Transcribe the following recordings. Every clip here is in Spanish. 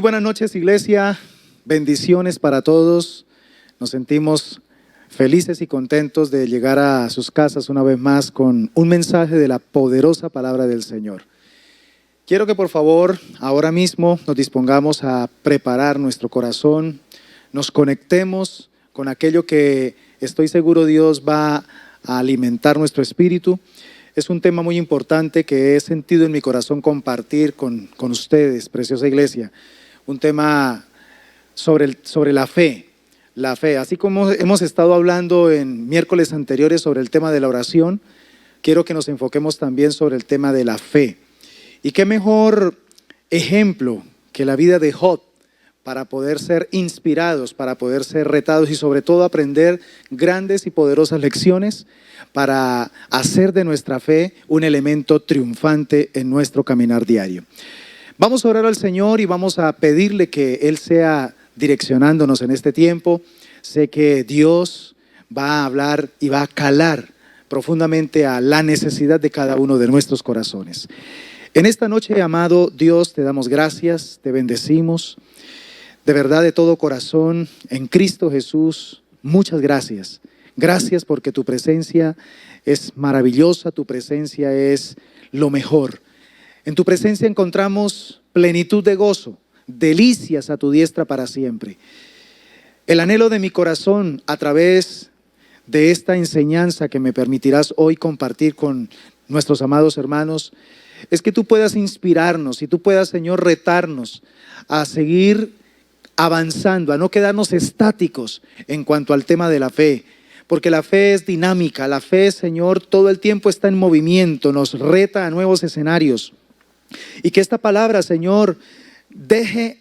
Muy buenas noches, iglesia. Bendiciones para todos. Nos sentimos felices y contentos de llegar a sus casas una vez más con un mensaje de la poderosa palabra del Señor. Quiero que por favor ahora mismo nos dispongamos a preparar nuestro corazón, nos conectemos con aquello que estoy seguro Dios va a alimentar nuestro espíritu. Es un tema muy importante que he sentido en mi corazón compartir con ustedes, preciosa iglesia. Un tema sobre la fe. La fe, así como hemos estado hablando en miércoles anteriores sobre el tema de la oración, quiero que nos enfoquemos también sobre el tema de la fe. Y qué mejor ejemplo que la vida de Job para poder ser inspirados, para poder ser retados y sobre todo aprender grandes y poderosas lecciones para hacer de nuestra fe un elemento triunfante en nuestro caminar diario. Vamos a orar al Señor y vamos a pedirle que Él sea direccionándonos en este tiempo. Sé que Dios va a hablar y va a calar profundamente a la necesidad de cada uno de nuestros corazones. En esta noche, amado Dios, te damos gracias, te bendecimos. De verdad, de todo corazón, en Cristo Jesús, muchas gracias. Gracias porque tu presencia es maravillosa, tu presencia es lo mejor. En tu presencia encontramos plenitud de gozo, delicias a tu diestra para siempre. El anhelo de mi corazón a través de esta enseñanza que me permitirás hoy compartir con nuestros amados hermanos es que tú puedas inspirarnos y tú puedas, Señor, retarnos a seguir avanzando, a no quedarnos estáticos en cuanto al tema de la fe. Porque la fe es dinámica, la fe, Señor, todo el tiempo está en movimiento, nos reta a nuevos escenarios. Y que esta palabra, Señor, deje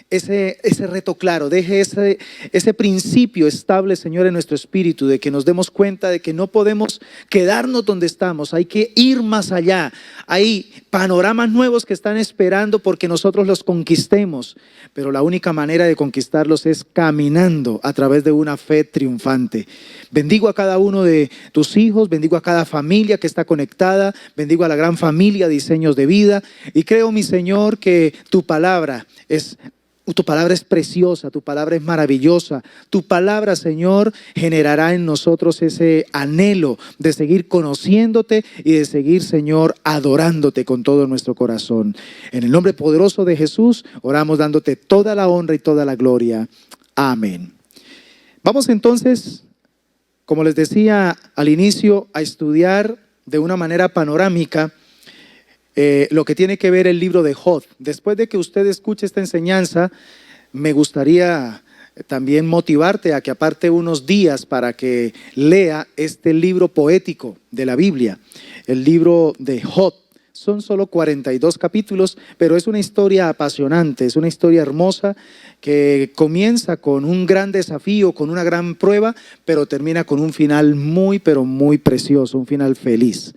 ese reto claro, deje ese principio estable, Señor, en nuestro espíritu, de que nos demos cuenta de que no podemos quedarnos donde estamos, hay que ir más allá. Hay panoramas nuevos que están esperando porque nosotros los conquistemos, pero la única manera de conquistarlos es caminando a través de una fe triunfante. Bendigo a cada uno de tus hijos, bendigo a cada familia que está conectada, bendigo a la gran familia Diseños de Vida y creo, mi Señor, que tu palabra es preciosa, tu palabra es maravillosa. Tu palabra, Señor, generará en nosotros ese anhelo de seguir conociéndote y de seguir, Señor, adorándote con todo nuestro corazón. En el nombre poderoso de Jesús, oramos dándote toda la honra y toda la gloria. Amén. Vamos entonces, como les decía al inicio, a estudiar de una manera panorámica lo que tiene que ver el libro de Job. Después de que usted escuche esta enseñanza, me gustaría también motivarte a que aparte unos días para que lea este libro poético de la Biblia, el libro de Job. Son solo 42 capítulos, pero es una historia apasionante, es una historia hermosa que comienza con un gran desafío, con una gran prueba, pero termina con un final muy, pero muy precioso, un final feliz.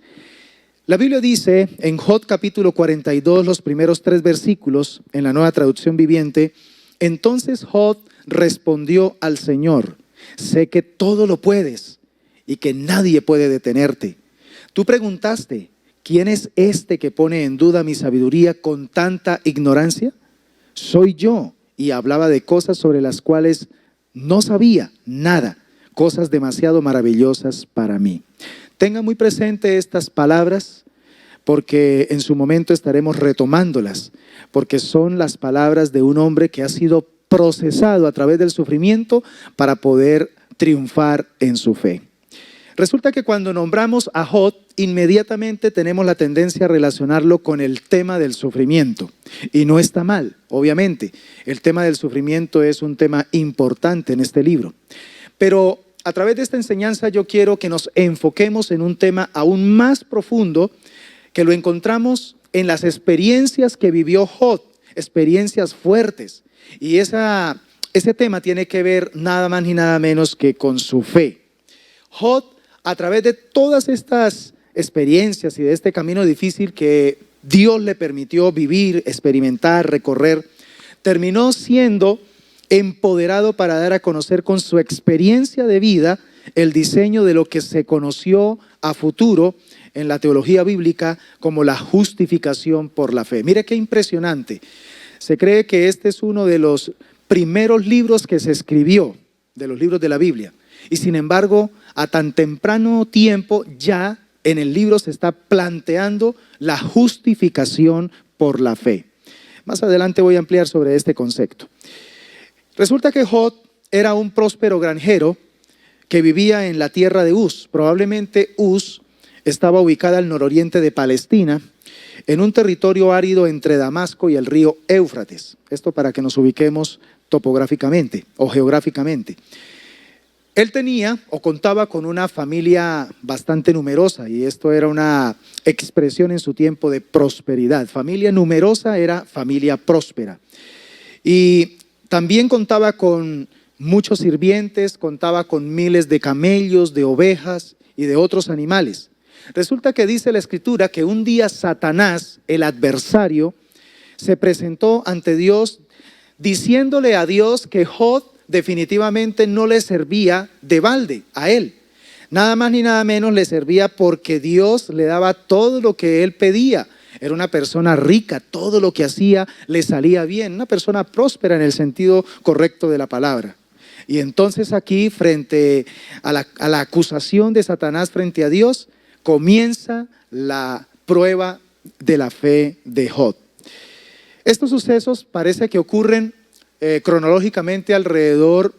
La Biblia dice en Job capítulo 42, los primeros 3 versículos, en la Nueva Traducción Viviente: entonces Job respondió al Señor: sé que todo lo puedes y que nadie puede detenerte. Tú preguntaste: ¿quién es este que pone en duda mi sabiduría con tanta ignorancia? Soy yo, y hablaba de cosas sobre las cuales no sabía nada, cosas demasiado maravillosas para mí. Tenga muy presente estas palabras porque en su momento estaremos retomándolas, porque son las palabras de un hombre que ha sido procesado a través del sufrimiento para poder triunfar en su fe. Resulta que cuando nombramos a Job, inmediatamente tenemos la tendencia a relacionarlo con el tema del sufrimiento. Y no está mal, obviamente. El tema del sufrimiento es un tema importante en este libro. Pero a través de esta enseñanza yo quiero que nos enfoquemos en un tema aún más profundo que lo encontramos en las experiencias que vivió Job, experiencias fuertes. Y ese tema tiene que ver nada más ni nada menos que con su fe. Job, a través de todas estas experiencias y de este camino difícil que Dios le permitió vivir, experimentar, recorrer, terminó siendo empoderado para dar a conocer con su experiencia de vida el diseño de lo que se conoció a futuro en la teología bíblica como la justificación por la fe. Mire qué impresionante. Se cree que este es uno de los primeros libros que se escribió, de los libros de la Biblia. Y sin embargo, a tan temprano tiempo ya en el libro se está planteando la justificación por la fe. Más adelante voy a ampliar sobre este concepto. Resulta que Job era un próspero granjero que vivía en la tierra de Uz. Probablemente Uz estaba ubicada al nororiente de Palestina, en un territorio árido entre Damasco y el río Éufrates. Esto para que nos ubiquemos topográficamente o geográficamente. Él tenía o contaba con una familia bastante numerosa, y esto era una expresión en su tiempo de prosperidad. Familia numerosa era familia próspera. Y también contaba con muchos sirvientes, contaba con miles de camellos, de ovejas y de otros animales. Resulta que dice la Escritura que un día Satanás, el adversario, se presentó ante Dios diciéndole a Dios que Job definitivamente no le servía de balde a él. Nada más ni nada menos le servía porque Dios le daba todo lo que él pedía. Era una persona rica, todo lo que hacía le salía bien, una persona próspera en el sentido correcto de la palabra. Y entonces aquí, frente a la acusación de Satanás frente a Dios, comienza la prueba de la fe de Job. Estos sucesos parece que ocurren cronológicamente alrededor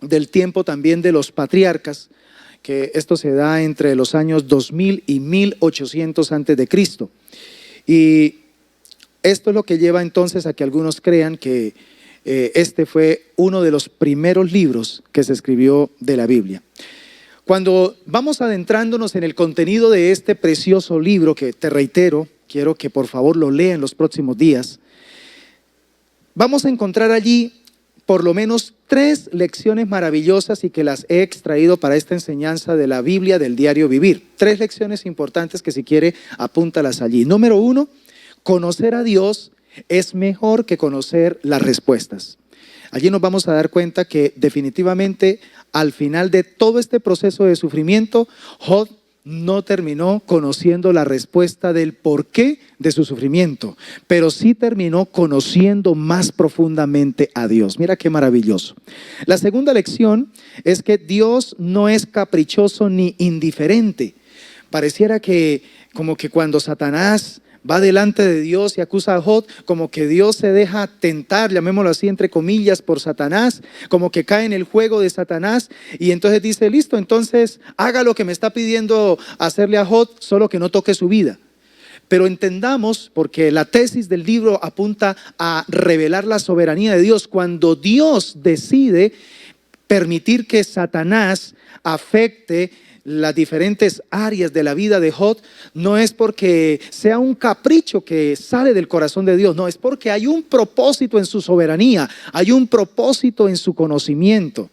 del tiempo también de los patriarcas, que esto se da entre los años 2000 y 1800 antes de Cristo. Y esto es lo que lleva entonces a que algunos crean que este fue uno de los primeros libros que se escribió de la Biblia. Cuando vamos adentrándonos en el contenido de este precioso libro, que te reitero, quiero que por favor lo lea en los próximos días, vamos a encontrar allí por lo menos 3 lecciones maravillosas y que las he extraído para esta enseñanza de la Biblia del diario vivir. 3 lecciones importantes que si quiere apúntalas allí. Número 1, conocer a Dios es mejor que conocer las respuestas. Allí nos vamos a dar cuenta que definitivamente al final de todo este proceso de sufrimiento, Job no terminó conociendo la respuesta del porqué de su sufrimiento, pero sí terminó conociendo más profundamente a Dios. Mira qué maravilloso. La segunda lección es que Dios no es caprichoso ni indiferente. Pareciera que como que cuando Satanás va delante de Dios y acusa a Job, como que Dios se deja tentar, llamémoslo así entre comillas, por Satanás, como que cae en el juego de Satanás y entonces dice, listo, entonces haga lo que me está pidiendo hacerle a Job, solo que no toque su vida. Pero entendamos, porque la tesis del libro apunta a revelar la soberanía de Dios, cuando Dios decide permitir que Satanás afecte las diferentes áreas de la vida de Job, no es porque sea un capricho que sale del corazón de Dios, no, es porque hay un propósito en su soberanía, hay un propósito en su conocimiento.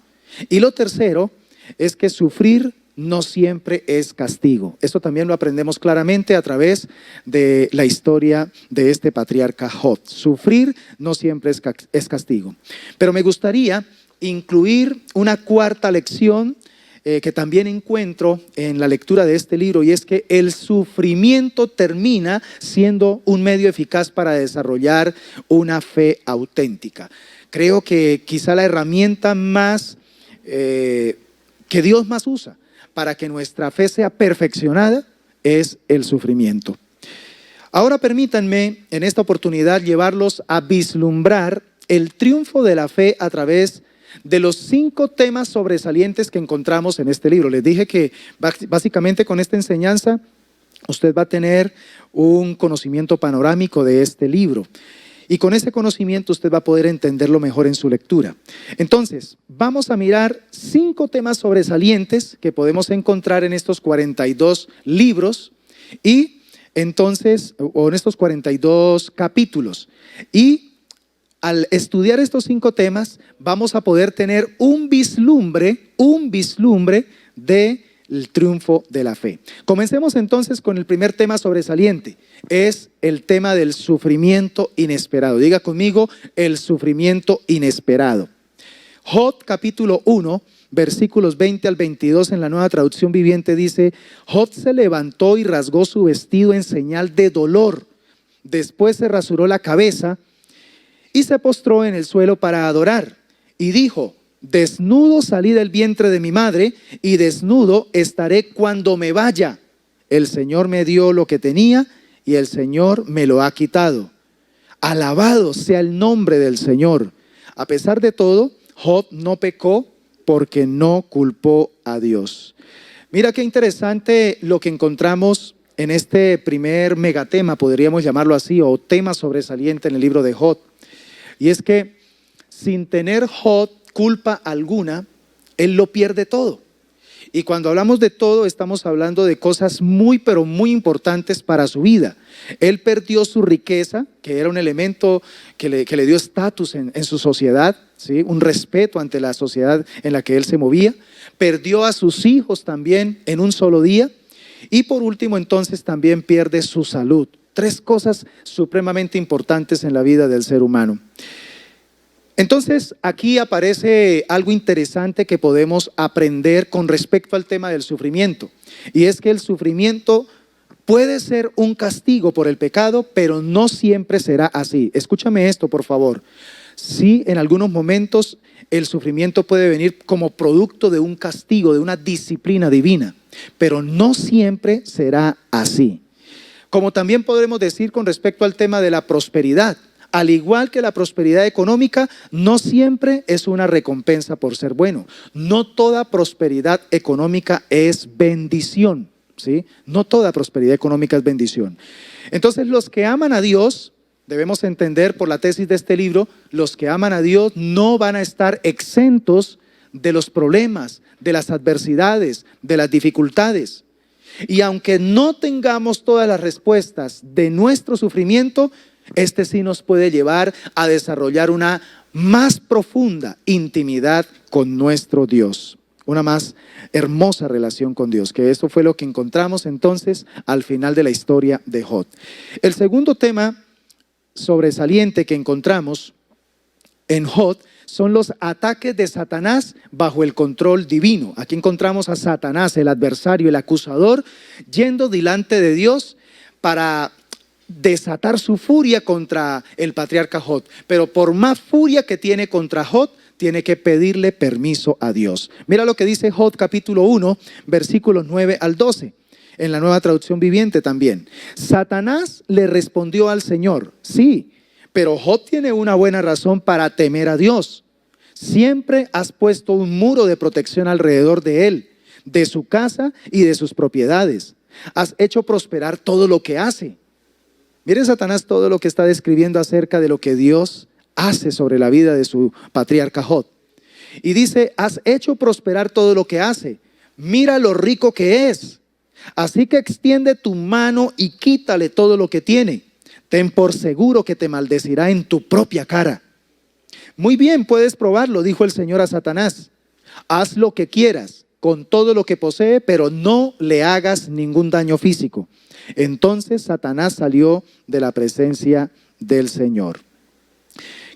Y lo tercero es que sufrir no siempre es castigo. Esto también lo aprendemos claramente a través de la historia de este patriarca Job. Sufrir no siempre es castigo. Pero me gustaría incluir una cuarta lección que también encuentro en la lectura de este libro, y es que el sufrimiento termina siendo un medio eficaz para desarrollar una fe auténtica. Creo que quizá la herramienta más que Dios más usa para que nuestra fe sea perfeccionada es el sufrimiento. Ahora permítanme en esta oportunidad llevarlos a vislumbrar el triunfo de la fe a través de los 5 temas sobresalientes que encontramos en este libro. Les dije que básicamente con esta enseñanza usted va a tener un conocimiento panorámico de este libro. Y con ese conocimiento usted va a poder entenderlo mejor en su lectura. Entonces, vamos a mirar 5 temas sobresalientes que podemos encontrar en estos 42 libros y entonces, o en estos 42 capítulos. Y al estudiar estos 5 temas, vamos a poder tener un vislumbre del triunfo de la fe. Comencemos entonces con el primer tema sobresaliente. Es el tema del sufrimiento inesperado. Diga conmigo, el sufrimiento inesperado. Job capítulo 1, versículos 20 al 22 en la Nueva Traducción Viviente dice: Job se levantó y rasgó su vestido en señal de dolor. Después se rasuró la cabeza y se postró en el suelo para adorar. Y dijo: desnudo salí del vientre de mi madre, y desnudo estaré cuando me vaya. El Señor me dio lo que tenía, y el Señor me lo ha quitado. Alabado sea el nombre del Señor. A pesar de todo, Job no pecó porque no culpó a Dios. Mira qué interesante lo que encontramos en este primer megatema, podríamos llamarlo así, o tema sobresaliente en el libro de Job. Y es que sin tener Job culpa alguna, él lo pierde todo. Y cuando hablamos de todo, estamos hablando de cosas muy, pero muy importantes para su vida. Él perdió su riqueza, que era un elemento que le dio estatus en su sociedad, ¿sí? Un respeto ante la sociedad en la que él se movía. Perdió a sus hijos también en un solo día. Y por último, entonces, también pierde su salud. 3 cosas supremamente importantes en la vida del ser humano. Entonces, aquí aparece algo interesante que podemos aprender con respecto al tema del sufrimiento. Y es que el sufrimiento puede ser un castigo por el pecado, pero no siempre será así. Escúchame esto, por favor. Sí, en algunos momentos el sufrimiento puede venir como producto de un castigo, de una disciplina divina, pero no siempre será así. Como también podremos decir con respecto al tema de la prosperidad. Al igual que la prosperidad económica, no siempre es una recompensa por ser bueno. No toda prosperidad económica es bendición, ¿sí? No toda prosperidad económica es bendición. Entonces, los que aman a Dios, debemos entender por la tesis de este libro, los que aman a Dios no van a estar exentos de los problemas, de las adversidades, de las dificultades. Y aunque no tengamos todas las respuestas de nuestro sufrimiento, este sí nos puede llevar a desarrollar una más profunda intimidad con nuestro Dios, una más hermosa relación con Dios, que eso fue lo que encontramos entonces al final de la historia de Job. El segundo tema sobresaliente que encontramos en Job son los ataques de Satanás bajo el control divino. Aquí encontramos a Satanás, el adversario, el acusador, yendo delante de Dios para desatar su furia contra el patriarca Job. Pero por más furia que tiene contra Job, tiene que pedirle permiso a Dios. Mira lo que dice Job capítulo 1, versículos 9 al 12. En la Nueva Traducción Viviente también. Satanás le respondió al Señor: sí, pero Job tiene una buena razón para temer a Dios. Siempre has puesto un muro de protección alrededor de él, de su casa y de sus propiedades. Has hecho prosperar todo lo que hace. Miren Satanás todo lo que está describiendo acerca de lo que Dios hace sobre la vida de su patriarca Job. Y dice: has hecho prosperar todo lo que hace. Mira lo rico que es. Así que extiende tu mano y quítale todo lo que tiene. Ten por seguro que te maldecirá en tu propia cara. Muy bien, puedes probarlo, dijo el Señor a Satanás. Haz lo que quieras con todo lo que posee, pero no le hagas ningún daño físico. Entonces Satanás salió de la presencia del Señor.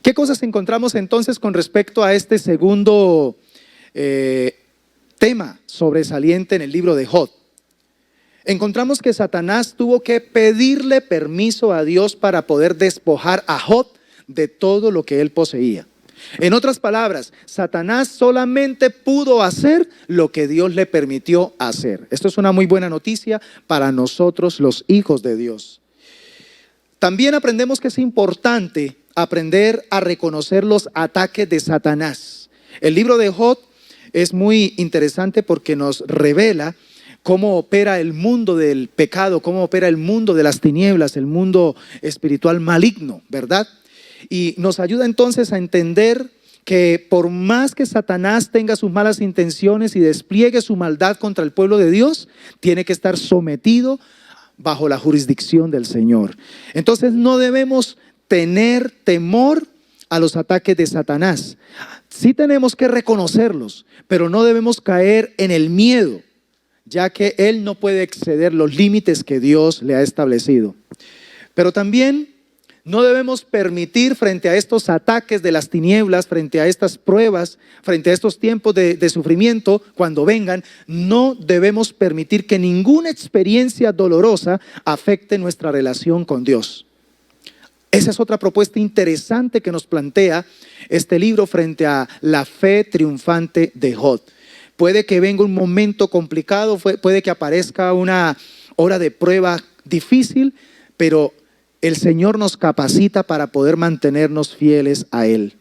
¿Qué cosas encontramos entonces con respecto a este segundo tema sobresaliente en el libro de Job? Encontramos que Satanás tuvo que pedirle permiso a Dios para poder despojar a Job de todo lo que él poseía. En otras palabras, Satanás solamente pudo hacer lo que Dios le permitió hacer. Esto es una muy buena noticia para nosotros, los hijos de Dios. También aprendemos que es importante aprender a reconocer los ataques de Satanás. El libro de Job es muy interesante porque nos revela cómo opera el mundo del pecado, cómo opera el mundo de las tinieblas, el mundo espiritual maligno, ¿verdad? Y nos ayuda entonces a entender que por más que Satanás tenga sus malas intenciones y despliegue su maldad contra el pueblo de Dios, tiene que estar sometido bajo la jurisdicción del Señor. Entonces no debemos tener temor a los ataques de Satanás. Sí tenemos que reconocerlos, pero no debemos caer en el miedo, ya que él no puede exceder los límites que Dios le ha establecido. Pero también no debemos permitir frente a estos ataques de las tinieblas, frente a estas pruebas, frente a estos tiempos de sufrimiento, cuando vengan, no debemos permitir que ninguna experiencia dolorosa afecte nuestra relación con Dios. Esa es otra propuesta interesante que nos plantea este libro frente a la fe triunfante de Job. Puede que venga un momento complicado, puede que aparezca una hora de prueba difícil, pero el Señor nos capacita para poder mantenernos fieles a Él.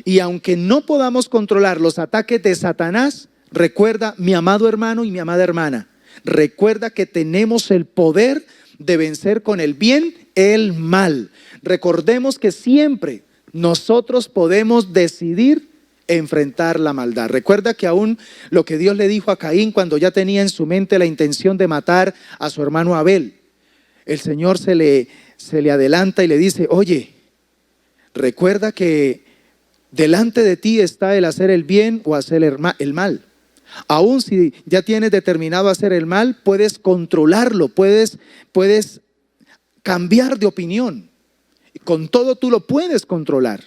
Y aunque no podamos controlar los ataques de Satanás, recuerda, mi amado hermano y mi amada hermana, recuerda que tenemos el poder de vencer con el bien el mal. Recordemos que siempre nosotros podemos decidir enfrentar la maldad. Recuerda que aún lo que Dios le dijo a Caín cuando ya tenía en su mente la intención de matar a su hermano Abel, el Señor se le adelanta y le dice, oye, recuerda que delante de ti está el hacer el bien o hacer el mal. Aún si ya tienes determinado hacer el mal, puedes controlarlo, puedes cambiar de opinión. Con todo tú lo puedes controlar.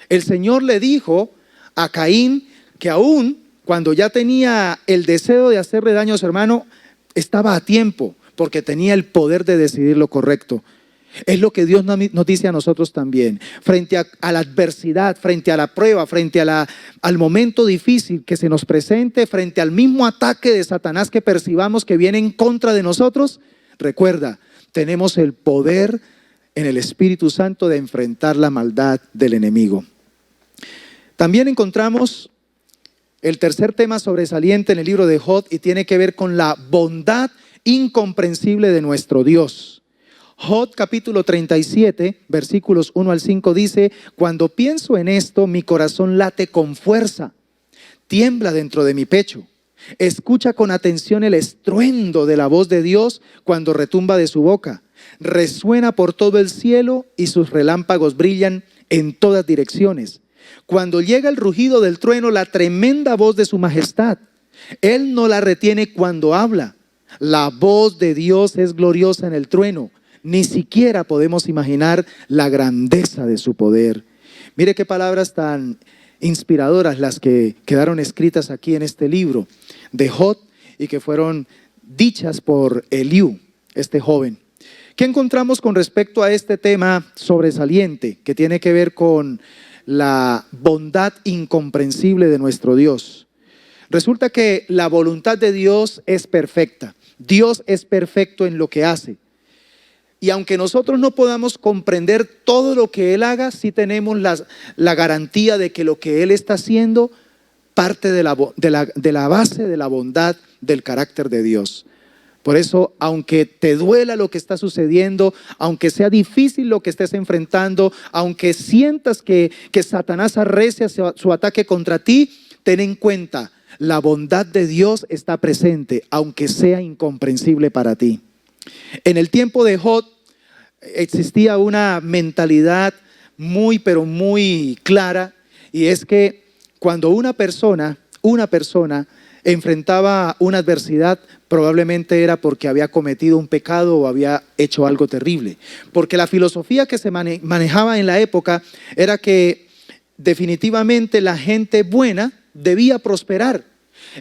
El Señor le dijo a Caín que aún cuando ya tenía el deseo de hacerle daño a su hermano, estaba a tiempo porque tenía el poder de decidir lo correcto. Es lo que Dios nos dice a nosotros también. Frente a la adversidad, frente a la prueba, frente al momento difícil que se nos presente, frente al mismo ataque de Satanás que percibamos que viene en contra de nosotros, recuerda, tenemos el poder en el Espíritu Santo de enfrentar la maldad del enemigo. También encontramos el tercer tema sobresaliente en el libro de Job y tiene que ver con la bondad incomprensible de nuestro Dios. Job capítulo 37, versículos 1 al 5 dice, cuando pienso en esto, mi corazón late con fuerza, tiembla dentro de mi pecho. Escucha con atención el estruendo de la voz de Dios cuando retumba de su boca. Resuena por todo el cielo y sus relámpagos brillan en todas direcciones. Cuando llega el rugido del trueno, la tremenda voz de su majestad, Él no la retiene cuando habla. La voz de Dios es gloriosa en el trueno. Ni siquiera podemos imaginar la grandeza de su poder. Mire qué palabras tan inspiradoras las que quedaron escritas aquí en este libro de Job y que fueron dichas por Eliú, este joven. ¿Qué encontramos con respecto a este tema sobresaliente que tiene que ver con la bondad incomprensible de nuestro Dios? Resulta que la voluntad de Dios es perfecta. Dios es perfecto en lo que hace. Y aunque nosotros no podamos comprender todo lo que Él haga, sí tenemos la garantía de que lo que Él está haciendo parte de la base de la bondad del carácter de Dios. Por eso, aunque te duela lo que está sucediendo, aunque sea difícil lo que estés enfrentando, aunque sientas que Satanás arrecia su ataque contra ti, ten en cuenta, la bondad de Dios está presente, aunque sea incomprensible para ti. En el tiempo de Job existía una mentalidad pero muy clara, y es que cuando una persona enfrentaba una adversidad, probablemente era porque había cometido un pecado o había hecho algo terrible. Porque la filosofía que se manejaba en la época era que definitivamente la gente buena debía prosperar.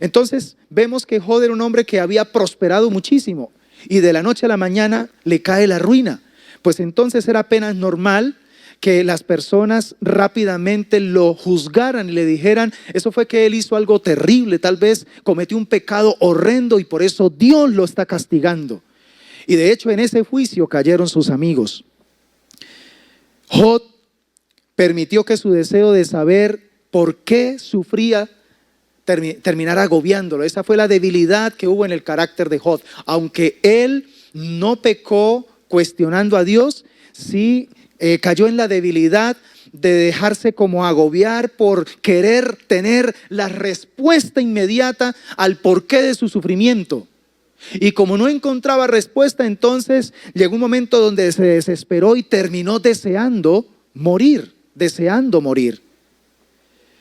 Entonces vemos que Job era un hombre que había prosperado muchísimo y de la noche a la mañana le cae la ruina. Pues entonces era apenas normal que las personas rápidamente lo juzgaran y le dijeran, eso fue que él hizo algo terrible, tal vez cometió un pecado horrendo y por eso Dios lo está castigando. Y de hecho en ese juicio cayeron sus amigos. Job permitió que su deseo de saber por qué sufría terminara agobiándolo. Esa fue la debilidad que hubo en el carácter de Job. Aunque él no pecó cuestionando a Dios, sí cayó en la debilidad de dejarse como agobiar por querer tener la respuesta inmediata al porqué de su sufrimiento. Y como no encontraba respuesta, entonces llegó un momento donde se desesperó y terminó deseando morir.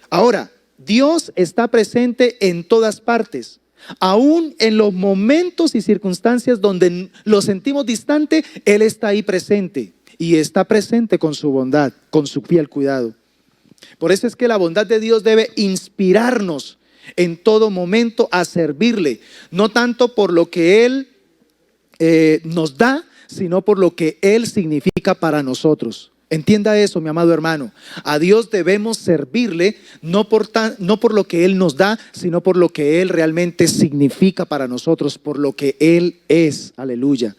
Ahora, Dios está presente en todas partes. Aún en los momentos y circunstancias donde lo sentimos distante, Él está ahí presente. Y está presente con su bondad, con su fiel cuidado. Por eso es que la bondad de Dios debe inspirarnos en todo momento a servirle. No tanto por lo que Él nos da, sino por lo que Él significa para nosotros. Entienda eso, mi amado hermano. A Dios debemos servirle no por lo que Él nos da, sino por lo que Él realmente significa para nosotros, por lo que Él es. Aleluya.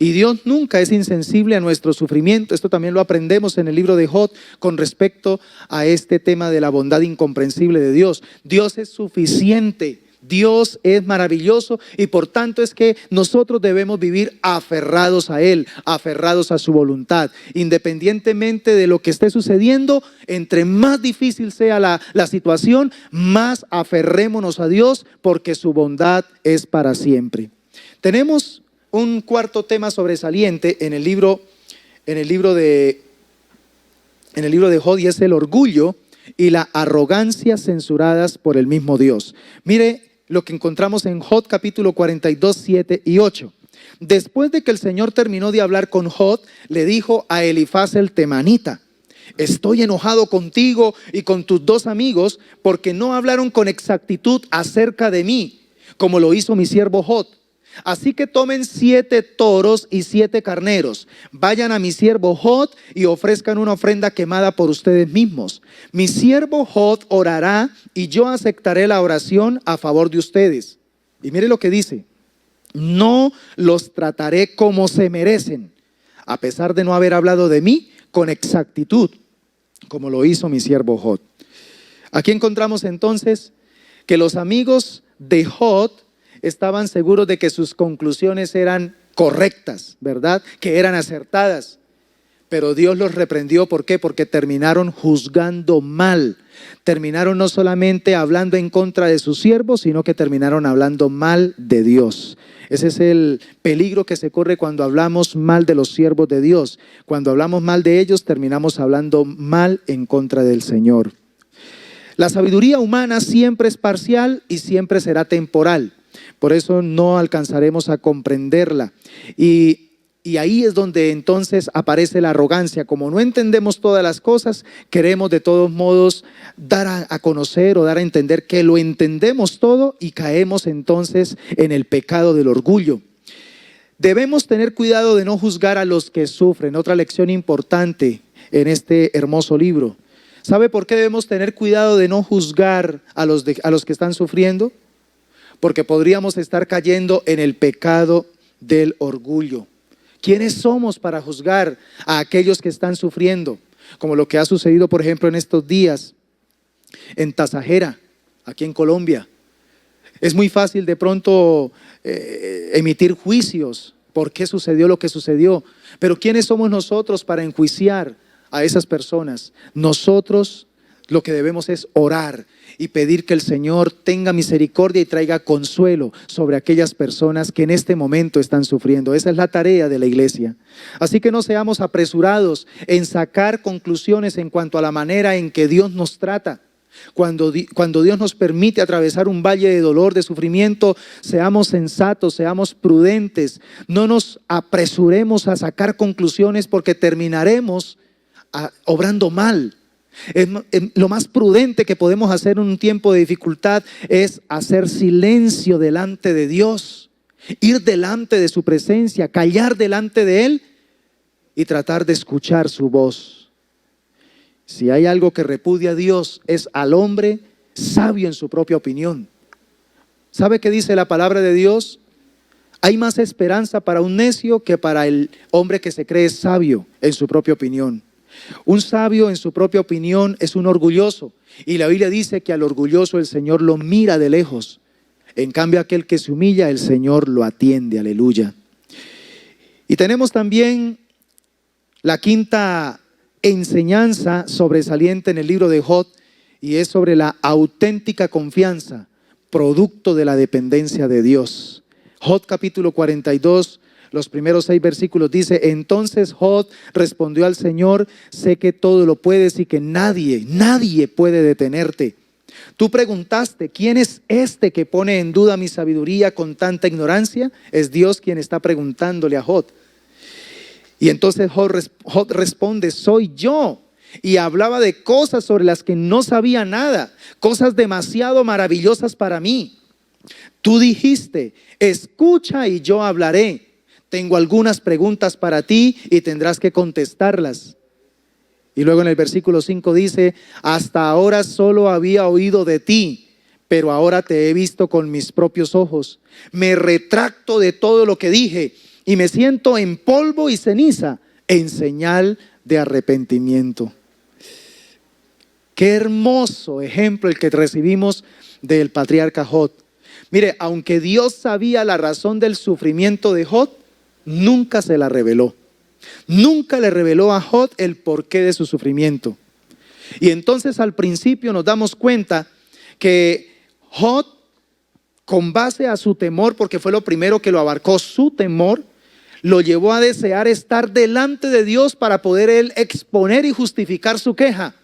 Y Dios nunca es insensible a nuestro sufrimiento. Esto también lo aprendemos en el libro de Job con respecto a este tema de la bondad incomprensible de Dios. Dios es suficiente. Dios es maravilloso y por tanto es que nosotros debemos vivir aferrados a Él, aferrados a su voluntad. Independientemente de lo que esté sucediendo, entre más difícil sea la situación, más aferrémonos a Dios porque su bondad es para siempre. Tenemos un cuarto tema sobresaliente en el libro de Job y es el orgullo y la arrogancia censuradas por el mismo Dios. Mire lo que encontramos en Job capítulo 42, 7 y 8. Después de que el Señor terminó de hablar con Job, le dijo a Elifaz el temanita: estoy enojado contigo y con tus dos amigos porque no hablaron con exactitud acerca de mí, como lo hizo mi siervo Job. Así que tomen 7 toros y 7 carneros, vayan a mi siervo Job y ofrezcan una ofrenda quemada por ustedes mismos. Mi siervo Job orará y yo aceptaré la oración a favor de ustedes. Y mire lo que dice: no los trataré como se merecen, a pesar de no haber hablado de mí con exactitud, como lo hizo mi siervo Job. Aquí encontramos entonces que los amigos de Job estaban seguros de que sus conclusiones eran correctas, ¿verdad? Que eran acertadas. Pero Dios los reprendió. ¿Por qué? Porque terminaron juzgando mal. Terminaron no solamente hablando en contra de sus siervos, sino que terminaron hablando mal de Dios. Ese es el peligro que se corre cuando hablamos mal de los siervos de Dios. Cuando hablamos mal de ellos, terminamos hablando mal en contra del Señor. La sabiduría humana siempre es parcial y siempre será temporal. Por eso no alcanzaremos a comprenderla. Y ahí es donde entonces aparece la arrogancia. Como no entendemos todas las cosas, queremos de todos modos dar a conocer o dar a entender que lo entendemos todo y caemos entonces en el pecado del orgullo. Debemos tener cuidado de no juzgar a los que sufren. Otra lección importante en este hermoso libro. ¿Sabe por qué debemos tener cuidado de no juzgar a los que están sufriendo? Porque podríamos estar cayendo en el pecado del orgullo. ¿Quiénes somos para juzgar a aquellos que están sufriendo? Como lo que ha sucedido, por ejemplo, en estos días en Tasajera, aquí en Colombia. Es muy fácil de pronto emitir juicios. ¿Por qué sucedió lo que sucedió? Pero ¿quiénes somos nosotros para enjuiciar a esas personas? Nosotros lo que debemos es orar y pedir que el Señor tenga misericordia y traiga consuelo sobre aquellas personas que en este momento están sufriendo. Esa es la tarea de la iglesia. Así que no seamos apresurados en sacar conclusiones en cuanto a la manera en que Dios nos trata. Cuando Dios nos permite atravesar un valle de dolor, de sufrimiento, seamos sensatos, seamos prudentes. No nos apresuremos a sacar conclusiones porque terminaremos obrando mal. Lo más prudente que podemos hacer en un tiempo de dificultad es hacer silencio delante de Dios, ir delante de su presencia, callar delante de Él y tratar de escuchar su voz. Si hay algo que repudia a Dios es al hombre sabio en su propia opinión. ¿Sabe qué dice la palabra de Dios? Hay más esperanza para un necio que para el hombre que se cree sabio en su propia opinión. Un sabio en su propia opinión es un orgulloso. Y la Biblia dice que al orgulloso el Señor lo mira de lejos. En cambio, aquel que se humilla, el Señor lo atiende. Aleluya. Y tenemos también la quinta enseñanza sobresaliente en el libro de Job, y es sobre la auténtica confianza, producto de la dependencia de Dios. Job capítulo 42. Los primeros 6 versículos dice: entonces Job respondió al Señor: sé que todo lo puedes y que nadie puede detenerte. Tú preguntaste: ¿quién es este que pone en duda mi sabiduría con tanta ignorancia? Es Dios quien está preguntándole a Job. Y entonces Job responde: soy yo. Y hablaba de cosas sobre las que no sabía nada, cosas demasiado maravillosas para mí. Tú dijiste: escucha y yo hablaré. Tengo algunas preguntas para ti y tendrás que contestarlas. Y luego en el versículo 5 dice, hasta ahora solo había oído de ti, pero ahora te he visto con mis propios ojos. Me retracto de todo lo que dije y me siento en polvo y ceniza en señal de arrepentimiento. Qué hermoso ejemplo el que recibimos del patriarca Job. Mire, aunque Dios sabía la razón del sufrimiento de Job, nunca se la reveló. Nunca le reveló a Job el porqué de su sufrimiento. Y entonces al principio nos damos cuenta que Job, con base a su temor, porque fue lo primero que lo abarcó, su temor, lo llevó a desear estar delante de Dios para poder él exponer y justificar su queja.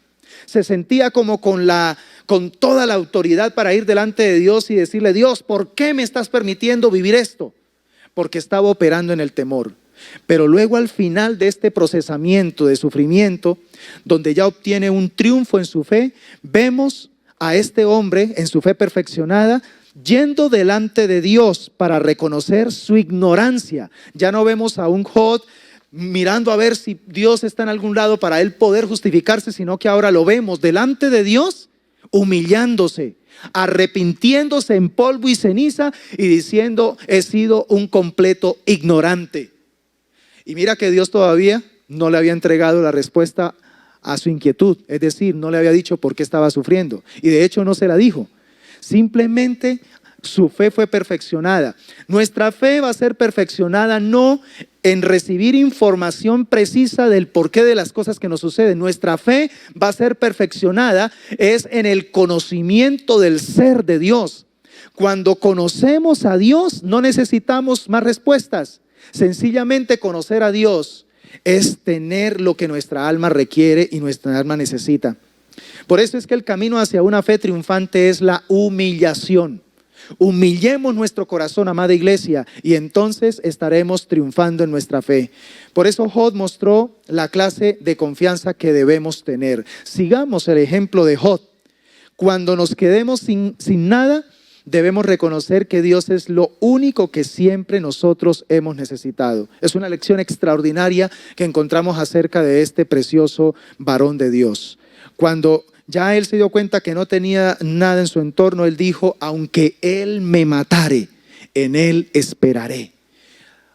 Se sentía como con toda la autoridad para ir delante de Dios y decirle, Dios, ¿por qué me estás permitiendo vivir esto? Porque estaba operando en el temor. Pero luego al final de este procesamiento de sufrimiento, donde ya obtiene un triunfo en su fe, vemos a este hombre en su fe perfeccionada, yendo delante de Dios para reconocer su ignorancia. Ya no vemos a un Job mirando a ver si Dios está en algún lado para él poder justificarse, sino que ahora lo vemos delante de Dios, humillándose, arrepintiéndose en polvo y ceniza y diciendo, he sido un completo ignorante. Y mira que Dios todavía no le había entregado la respuesta a su inquietud, es decir, no le había dicho por qué estaba sufriendo, y de hecho no se la dijo. Simplemente su fe fue perfeccionada. Nuestra fe va a ser perfeccionada no en recibir información precisa del porqué de las cosas que nos suceden. Nuestra fe va a ser perfeccionada es en el conocimiento del ser de Dios. Cuando conocemos a Dios no necesitamos más respuestas. Sencillamente conocer a Dios es tener lo que nuestra alma requiere y nuestra alma necesita. Por eso es que el camino hacia una fe triunfante es la humillación. Humillemos nuestro corazón, amada iglesia, y entonces estaremos triunfando en nuestra fe. Por eso Job mostró la clase de confianza que debemos tener. Sigamos el ejemplo de Job. Cuando nos quedemos sin nada, debemos reconocer que Dios es lo único que siempre nosotros hemos necesitado. Es una lección extraordinaria que encontramos acerca de este precioso varón de Dios. Cuando ya él se dio cuenta que no tenía nada en su entorno, él dijo, aunque él me matare, en él esperaré.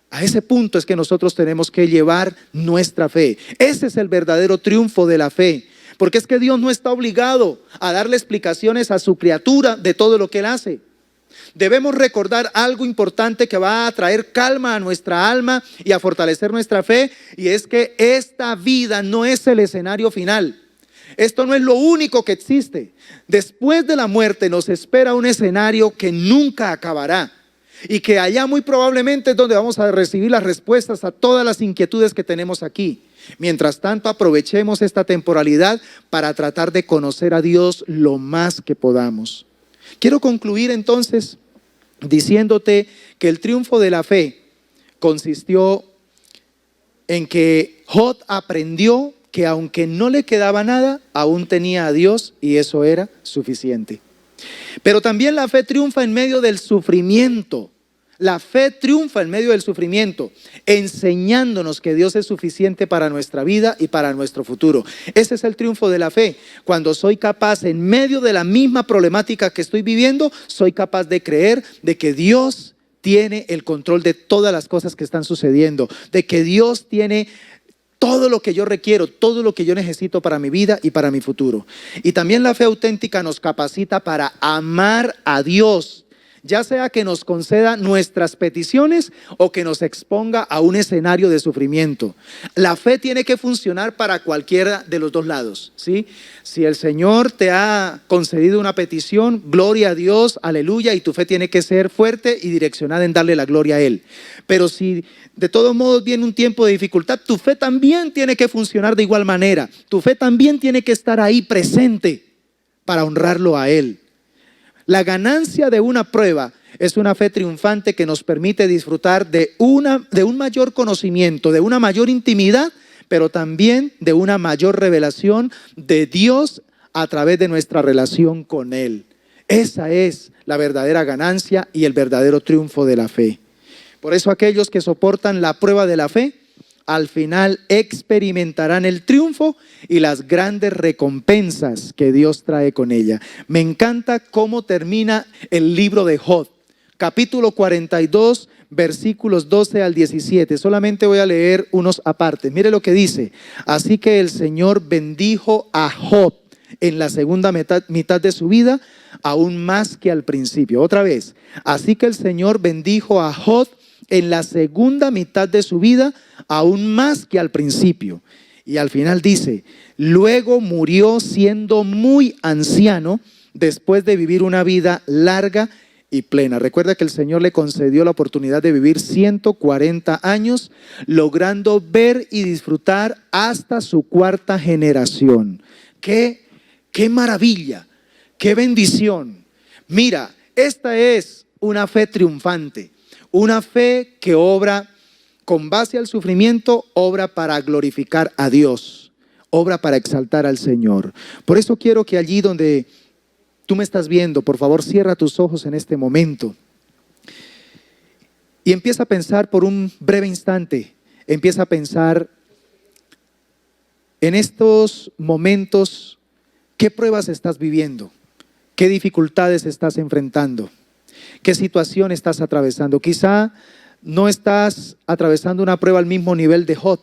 A ese punto es que nosotros tenemos que llevar nuestra fe. Ese es el verdadero triunfo de la fe. Porque es que Dios no está obligado a darle explicaciones a su criatura de todo lo que él hace. Debemos recordar algo importante que va a traer calma a nuestra alma y a fortalecer nuestra fe, y es que esta vida no es el escenario final. Esto no es lo único que existe. Después de la muerte nos espera un escenario que nunca acabará y que allá muy probablemente es donde vamos a recibir las respuestas a todas las inquietudes que tenemos aquí. Mientras tanto, aprovechemos esta temporalidad para tratar de conocer a Dios lo más que podamos. Quiero concluir entonces diciéndote que el triunfo de la fe consistió en que Job aprendió que aunque no le quedaba nada, aún tenía a Dios y eso era suficiente. Pero también la fe triunfa en medio del sufrimiento. La fe triunfa en medio del sufrimiento, enseñándonos que Dios es suficiente para nuestra vida y para nuestro futuro. Ese es el triunfo de la fe. Cuando soy capaz, en medio de la misma problemática que estoy viviendo, soy capaz de creer de que Dios tiene el control de todas las cosas que están sucediendo, de que Dios tiene todo lo que yo requiero, todo lo que yo necesito para mi vida y para mi futuro. Y también la fe auténtica nos capacita para amar a Dios, ya sea que nos conceda nuestras peticiones o que nos exponga a un escenario de sufrimiento. La fe tiene que funcionar para cualquiera de los dos lados, ¿sí? Si el Señor te ha concedido una petición, gloria a Dios, aleluya, y tu fe tiene que ser fuerte y direccionada en darle la gloria a Él. Pero si de todos modos viene un tiempo de dificultad, tu fe también tiene que funcionar de igual manera. Tu fe también tiene que estar ahí presente para honrarlo a Él. La ganancia de una prueba es una fe triunfante que nos permite disfrutar de un mayor conocimiento, de una mayor intimidad, pero también de una mayor revelación de Dios a través de nuestra relación con Él. Esa es la verdadera ganancia y el verdadero triunfo de la fe. Por eso aquellos que soportan la prueba de la fe al final experimentarán el triunfo y las grandes recompensas que Dios trae con ella. Me encanta cómo termina el libro de Job, capítulo 42, versículos 12 al 17. Solamente voy a leer unos apartes. Mire lo que dice. Así que el Señor bendijo a Job en la segunda mitad de su vida, aún más que al principio. Otra vez. Así que el Señor bendijo a Job en la segunda mitad de su vida, aún más que al principio. Y al final dice, luego murió siendo muy anciano, después de vivir una vida larga y plena. Recuerda que el Señor le concedió la oportunidad de vivir 140 años, logrando ver y disfrutar hasta su cuarta generación. ¡Qué maravilla! ¡Qué bendición! Mira, esta es una fe triunfante, una fe que obra con base al sufrimiento, obra para glorificar a Dios, obra para exaltar al Señor. Por eso quiero que allí donde tú me estás viendo, por favor, cierra tus ojos en este momento y empieza a pensar por un breve instante, empieza a pensar en estos momentos, ¿qué pruebas estás viviendo? ¿Qué dificultades estás enfrentando? ¿Qué situación estás atravesando? Quizá no estás atravesando una prueba al mismo nivel de Job,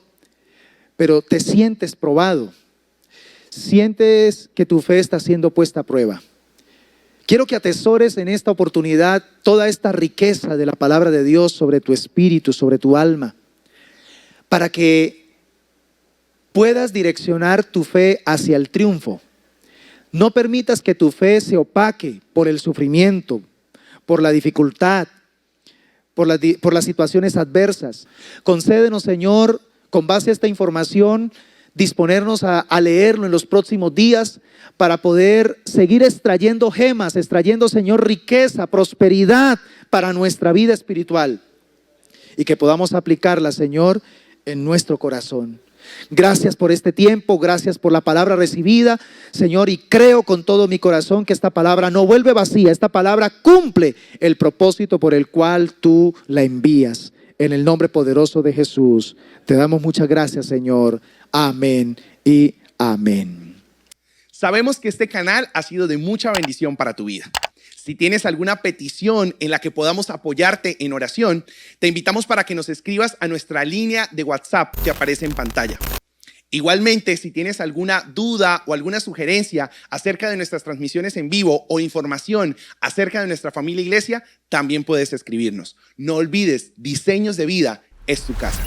pero te sientes probado, sientes que tu fe está siendo puesta a prueba. Quiero que atesores en esta oportunidad toda esta riqueza de la palabra de Dios sobre tu espíritu, sobre tu alma, para que puedas direccionar tu fe hacia el triunfo. No permitas que tu fe se opaque por el sufrimiento, por la dificultad, por las situaciones adversas. Concédenos, Señor, con base a esta información, disponernos a leerlo en los próximos días para poder seguir extrayendo gemas, extrayendo, Señor, riqueza, prosperidad para nuestra vida espiritual y que podamos aplicarla, Señor, en nuestro corazón. Gracias por este tiempo, gracias por la palabra recibida, Señor, y creo con todo mi corazón que esta palabra no vuelve vacía, esta palabra cumple el propósito por el cual tú la envías. En el nombre poderoso de Jesús, te damos muchas gracias, Señor. Amén y amén. Sabemos que este canal ha sido de mucha bendición para tu vida. Si tienes alguna petición en la que podamos apoyarte en oración, te invitamos para que nos escribas a nuestra línea de WhatsApp que aparece en pantalla. Igualmente, si tienes alguna duda o alguna sugerencia acerca de nuestras transmisiones en vivo o información acerca de nuestra familia iglesia, también puedes escribirnos. No olvides, Diseños de Vida es tu casa.